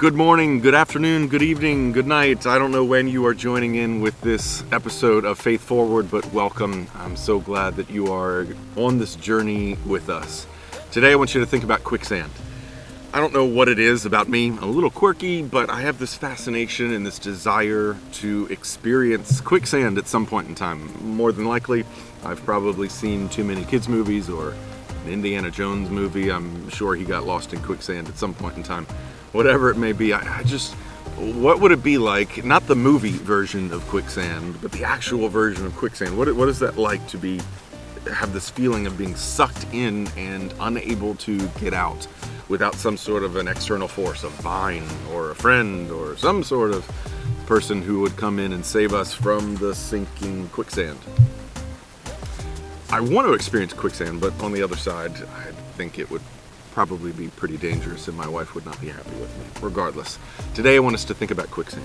Good morning, good afternoon, good evening, good night. I don't know when you are joining in with this episode of Faith Forward, but welcome. I'm so glad that you are on this journey with us. Today I want you to think about quicksand. I don't know what it is about me. I'm a little quirky, but I have this fascination and this desire to experience quicksand at some point in time. More than likely, I've probably seen too many kids' movies or an Indiana Jones movie. I'm sure he got lost in quicksand at some point in time. Whatever it may be, what would it be like, not the movie version of quicksand, but the actual version of quicksand? What is that like to have this feeling of being sucked in and unable to get out without some sort of an external force, a vine or a friend or some sort of person who would come in and save us from the sinking quicksand? I want to experience quicksand, but on the other side, I think it would probably be pretty dangerous and my wife would not be happy with me. Regardless, today I want us to think about quicksand.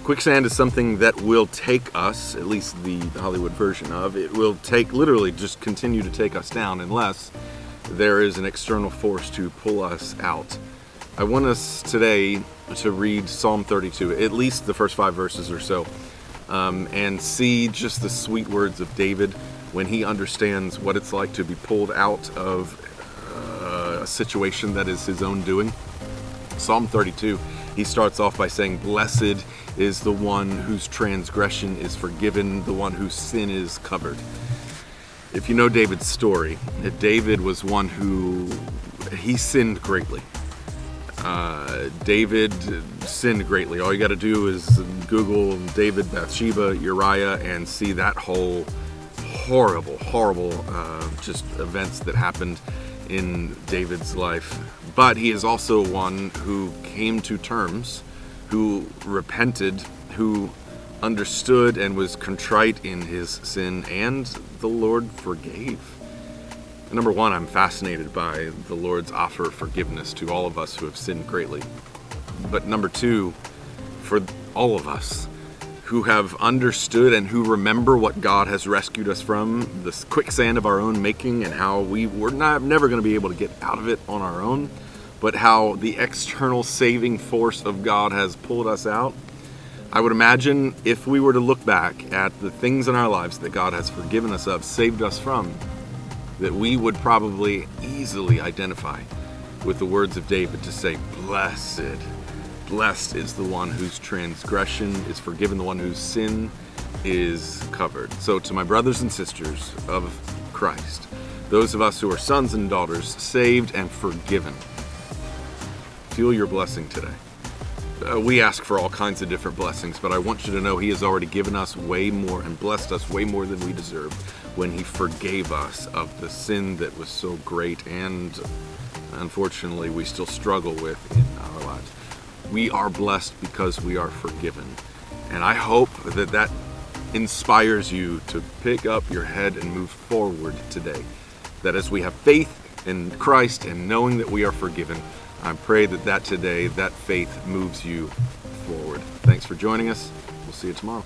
Quicksand is something that will take us, at least the Hollywood version of it, will literally just continue to take us down unless there is an external force to pull us out. I want us today to read Psalm 32, at least the first 5 verses or so, and see just the sweet words of David when he understands what it's like to be pulled out of a situation that is his own doing. Psalm 32, he starts off by saying, "Blessed is the one whose transgression is forgiven, the one whose sin is covered." If you know David's story, David was one he sinned greatly. David sinned greatly. All you got to do is Google David, Bathsheba, Uriah, and see that whole horrible just events that happened in David's life. But he is also one who came to terms, who repented, who understood and was contrite in his sin, and the Lord forgave. Number one, I'm fascinated by the Lord's offer of forgiveness to all of us who have sinned greatly. But number two, for all of us who have understood and who remember what God has rescued us from, this quicksand of our own making, and how we're never going to be able to get out of it on our own, but how the external saving force of God has pulled us out. I would imagine if we were to look back at the things in our lives that God has forgiven us of, saved us from, that we would probably easily identify with the words of David to say, Blessed is the one whose transgression is forgiven, the one whose sin is covered. So to my brothers and sisters of Christ, those of us who are sons and daughters, saved and forgiven, feel your blessing today. We ask for all kinds of different blessings, but I want you to know He has already given us way more and blessed us way more than we deserved when He forgave us of the sin that was so great and unfortunately we still struggle with in our lives. We are blessed because we are forgiven. And I hope that inspires you to pick up your head and move forward today. That as we have faith in Christ and knowing that we are forgiven, I pray that today, that faith moves you forward. Thanks for joining us. We'll see you tomorrow.